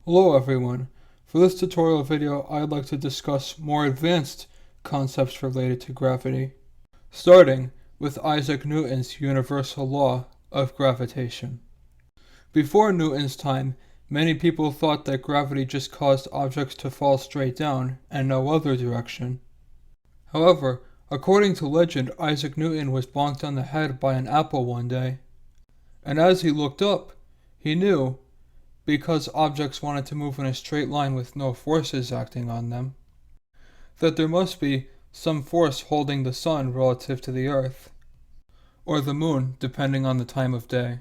Hello everyone. For this tutorial video, I'd like to discuss more advanced concepts related to gravity, starting with Isaac Newton's universal law of gravitation. Before Newton's time, many people thought that gravity just caused objects to fall straight down and no other direction. However, according to legend, Isaac Newton was bonked on the head by an apple one day, and as he looked up, he knew, because objects wanted to move in a straight line with no forces acting on them, that there must be some force holding the sun relative to the earth, or the moon depending on the time of day.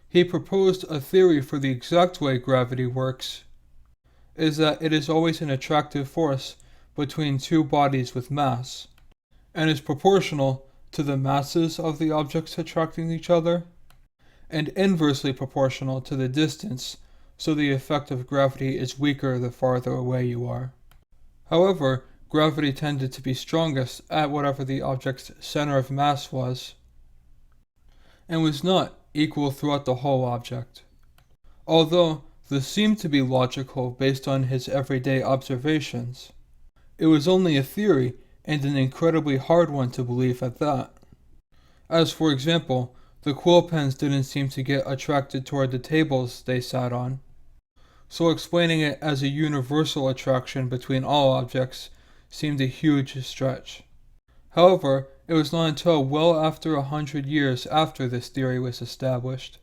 He proposed a theory for the exact way gravity works, is that it is always an attractive force between two bodies with mass, and is proportional to the masses of the objects attracting each other, and inversely proportional to the distance, so the effect of gravity is weaker the farther away you are. However, gravity tended to be strongest at whatever the object's center of mass was, and was not equal throughout the whole object. Although this seemed to be logical based on his everyday observations, it was only a theory and an incredibly hard one to believe at that. As for example, the quill pens didn't seem to get attracted toward the tables they sat on, so explaining it as a universal attraction between all objects seemed a huge stretch. However, it was not until well after 100 years after this theory was established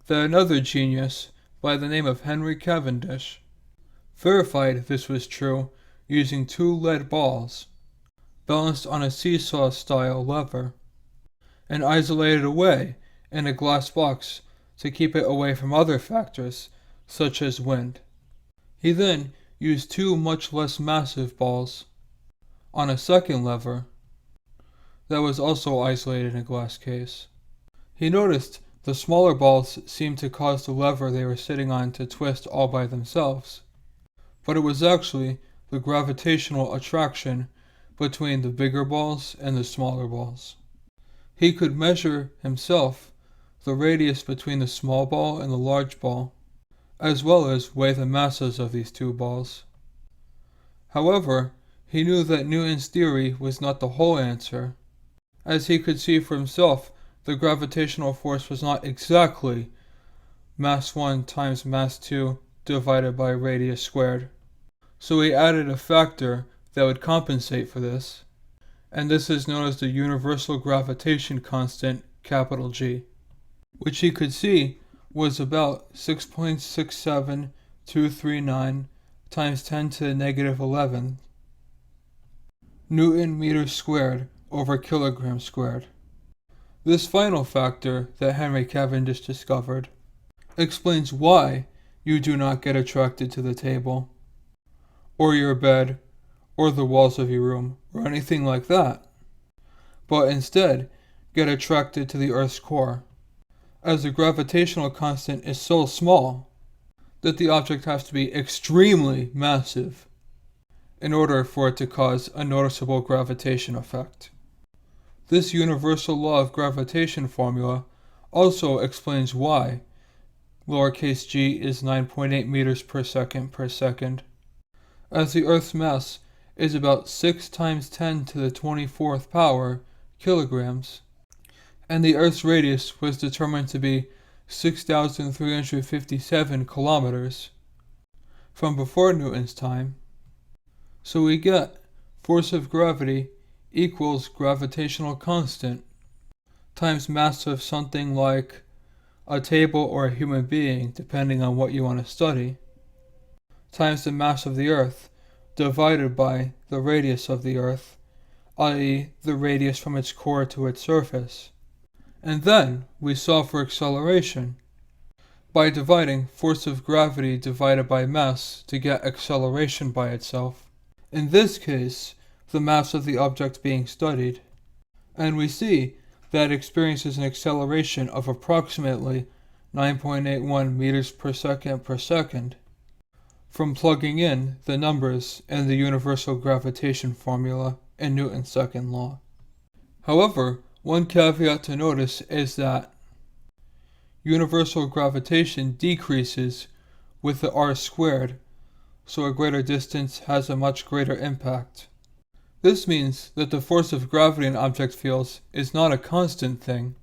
that another genius by the name of Henry Cavendish verified this was true using two lead balls balanced on a seesaw-style lever and isolated away in a glass box to keep it away from other factors, such as wind. He then used two much less massive balls on a second lever that was also isolated in a glass case. He noticed the smaller balls seemed to cause the lever they were sitting on to twist all by themselves, but it was actually the gravitational attraction between the bigger balls and the smaller balls. He could measure himself the radius between the small ball and the large ball, as well as weigh the masses of these two balls. However, he knew that Newton's theory was not the whole answer, as he could see for himself the gravitational force was not exactly mass 1 times mass 2 divided by radius squared. So he added a factor that would compensate for this, and this is known as the universal gravitation constant, capital G, which he could see was about 6.67239 times 10 to the negative 11 Newton meters squared over kilograms squared. This final factor that Henry Cavendish discovered explains why you do not get attracted to the table, or your bed, or the walls of your room, or anything like that, but instead get attracted to the Earth's core, as the gravitational constant is so small that the object has to be extremely massive in order for it to cause a noticeable gravitation effect. This universal law of gravitation formula also explains why lowercase g is 9.8 meters per second, as the Earth's mass is about 6 times 10 to the 24th power kilograms, and the Earth's radius was determined to be 6,357 kilometers from before Newton's time. So we get force of gravity equals gravitational constant times mass of something like a table or a human being, depending on what you want to study, times the mass of the Earth divided by the radius of the Earth, i.e. the radius from its core to its surface. And then we solve for acceleration by dividing force of gravity divided by mass to get acceleration by itself, in this case the mass of the object being studied, and we see that it experiences an acceleration of approximately 9.81 meters per second from plugging in the numbers in the universal gravitation formula in Newton's second law. However, one caveat to notice is that universal gravitation decreases with the r squared, so a greater distance has a much greater impact. This means that the force of gravity in object fields is not a constant thing,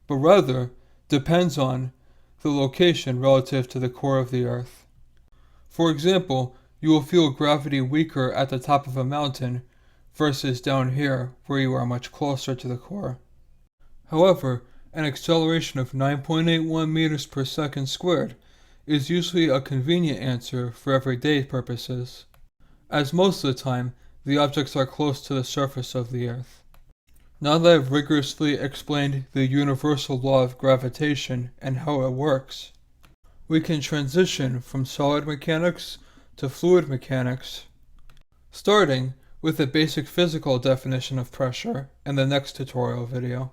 but rather depends on the location relative to the core of the Earth. For example, you will feel gravity weaker at the top of a mountain versus down here where you are much closer to the core. However, an acceleration of 9.81 meters per second squared is usually a convenient answer for everyday purposes, as most of the time the objects are close to the surface of the Earth. Now that I've rigorously explained the universal law of gravitation and how it works, we can transition from solid mechanics to fluid mechanics, starting with a basic physical definition of pressure in the next tutorial video.